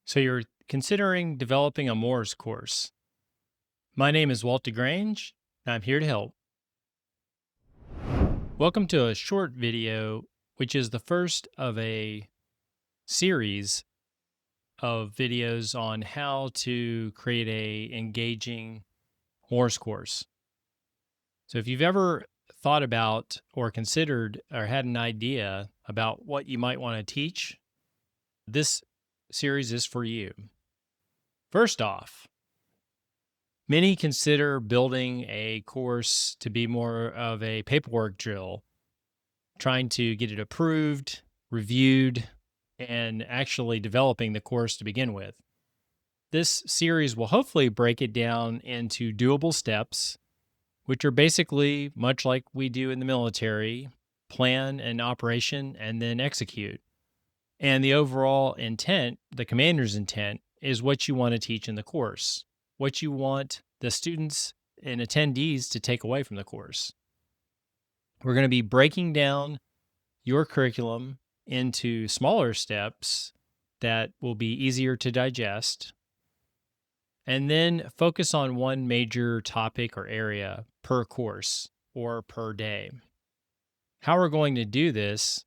So you're considering developing a MORS course. My name is Walt DeGrange, and I'm here to help. Welcome to a short video, which is the first of a series of videos on how to create a engaging MORS course. So if you've ever thought about or considered or had an idea about what you might want to teach, this series is for you. First off, many consider building a course to be more of a paperwork drill, trying to get it approved, reviewed, and actually developing the course to begin with. This series will hopefully break it down into doable steps, which are basically much like we do in the military: plan and operation and then execute. And the overall intent, the commander's intent, is what you want to teach in the course, what you want the students and attendees to take away from the course. We're going to be breaking down your curriculum into smaller steps that will be easier to digest, and then focus on one major topic or area per course or per day. How we're going to do this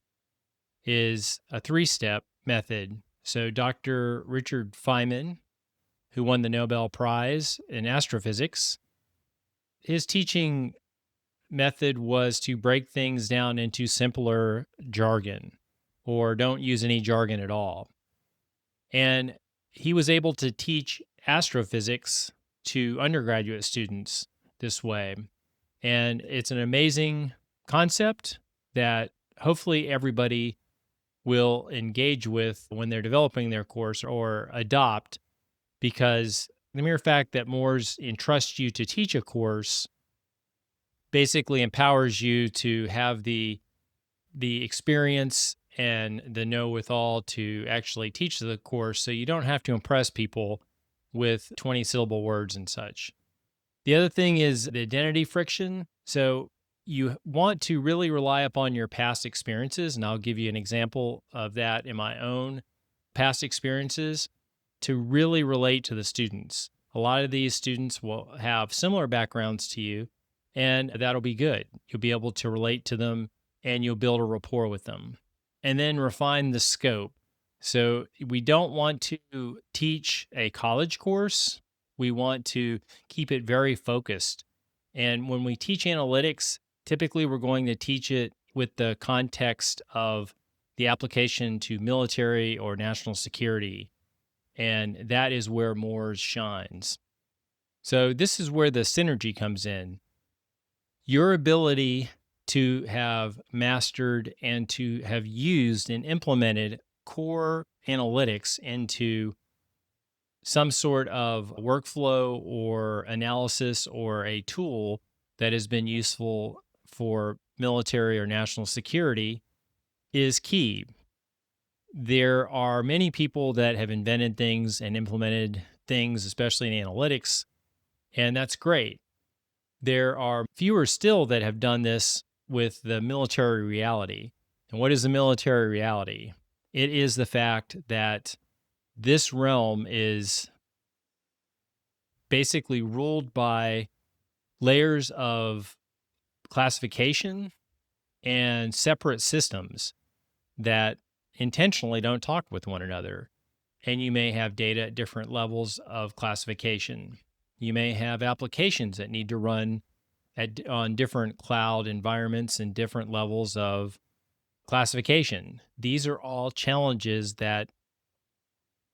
is a 3-step method. So Dr. Richard Feynman, who won the Nobel Prize in astrophysics, his teaching method was to break things down into simpler jargon, or don't use any jargon at all. And he was able to teach astrophysics to undergraduate students this way. And it's an amazing concept that hopefully everybody will engage with when they're developing their course or adopt, because the mere fact that MORS entrusts you to teach a course basically empowers you to have the experience and the know-withal to actually teach the course, so you don't have to impress people with 20-syllable words and such. The other thing is the identity friction. So you want to really rely upon your past experiences, and I'll give you an example of that in my own past experiences, to really relate to the students. A lot of these students will have similar backgrounds to you, and that'll be good. You'll be able to relate to them, and you'll build a rapport with them. And then refine the scope. So we don't want to teach a college course. We want to keep it very focused. And when we teach analytics, typically we're going to teach it with the context of the application to military or national security. And that is where MORS shines. So this is where the synergy comes in. Your ability to have mastered and to have used and implemented core analytics into some sort of workflow or analysis or a tool that has been useful for military or national security is key. There are many people that have invented things and implemented things, especially in analytics, and that's great. There are fewer still that have done this with the military reality. And what is the military reality? It is the fact that this realm is basically ruled by layers of classification and separate systems that intentionally don't talk with one another. And you may have data at different levels of classification. You may have applications that need to run on different cloud environments and different levels of classification. These are all challenges that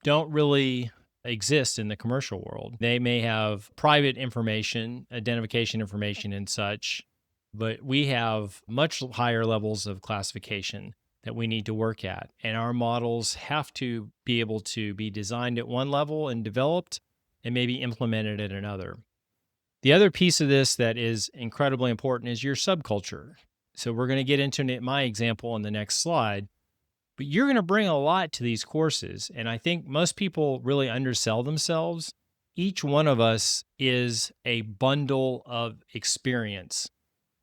don't really exist in the commercial world. They may have private information, identification information and such, but we have much higher levels of classification that we need to work at. And our models have to be able to be designed at one level and developed and maybe implemented at another. The other piece of this that is incredibly important is your subculture. So we're going to get into my example on the next slide, but you're going to bring a lot to these courses. And I think most people really undersell themselves. Each one of us is a bundle of experience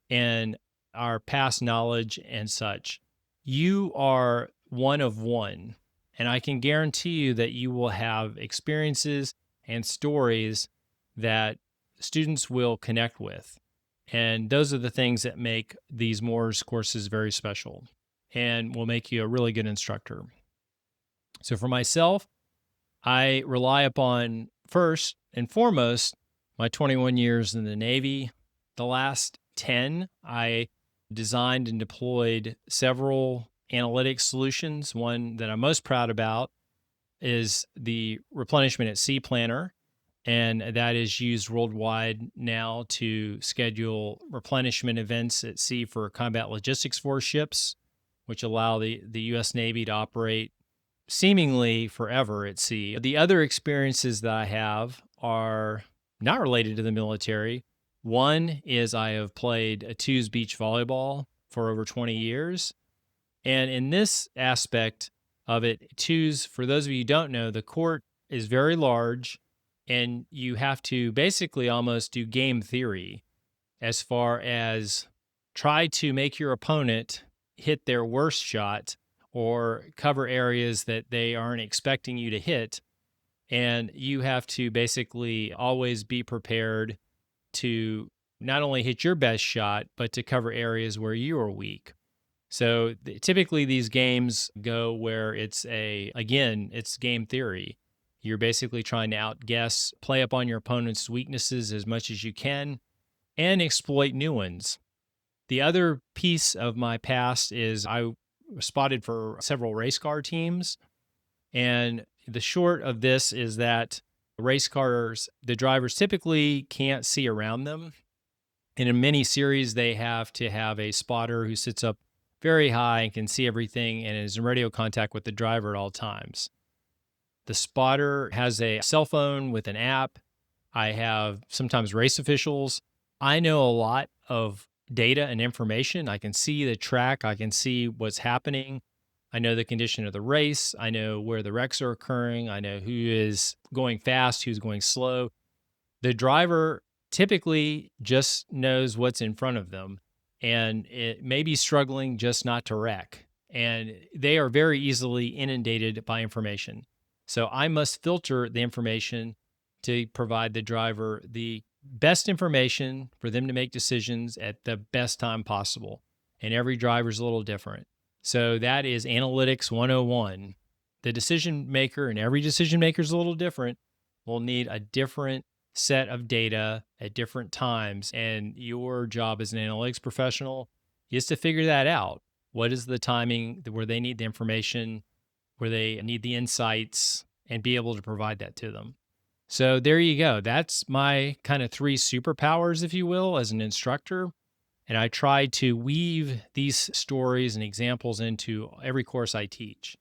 and our past knowledge and such. You are one of one. And I can guarantee you that you will have experiences and stories that students will connect with. And those are the things that make these MORS courses very special and will make you a really good instructor. So for myself, I rely upon, first and foremost, my 21 years in the Navy. The last 10, I designed and deployed several analytics solutions. One that I'm most proud about is the replenishment at sea planner, and that is used worldwide now to schedule replenishment events at sea for combat logistics force ships, which allow the U.S. Navy to operate seemingly forever at sea. The other experiences that I have are not related to the military. One is I have played a twos beach volleyball for over 20 years. And in this aspect of it, twos, for those of you who don't know, the court is very large and you have to basically almost do game theory as far as try to make your opponent hit their worst shot or cover areas that they aren't expecting you to hit. And you have to basically always be prepared to not only hit your best shot, but to cover areas where you are weak. So typically these games go where it's game theory. You're basically trying to outguess, play up on your opponent's weaknesses as much as you can, and exploit new ones. The other piece of my past is I spotted for several race car teams. And the short of this is that race cars, the drivers typically can't see around them. And in many series, they have to have a spotter who sits up very high and can see everything and is in radio contact with the driver at all times. The spotter has a cell phone with an app. I have sometimes race officials. I know a lot of data and information. I can see the track. I can see what's happening. I know the condition of the race. I know where the wrecks are occurring. I know who is going fast, who's going slow. The driver typically just knows what's in front of them, and it may be struggling just not to wreck. And they are very easily inundated by information. So I must filter the information to provide the driver the best information for them to make decisions at the best time possible. And every driver is a little different. So that is analytics 101. The decision maker, and every decision maker is a little different, will need a different set of data at different times. And your job as an analytics professional is to figure that out. What is the timing where they need the information, where they need the insights, and be able to provide that to them? So there you go. That's my kind of 3 superpowers, if you will, as an instructor. And I try to weave these stories and examples into every course I teach.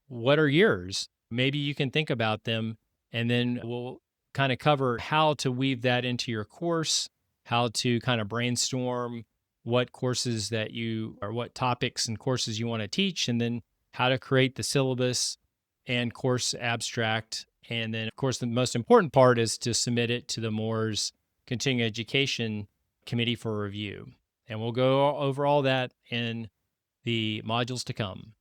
What are yours? Maybe you can think about them, and then we'll kind of cover how to weave that into your course, how to kind of brainstorm what courses that you, or what topics and courses you want to teach, and then how to create the syllabus and course abstract. And then, of course, the most important part is to submit it to the MORS Continuing Education Committee for review. And we'll go over all that in the modules to come.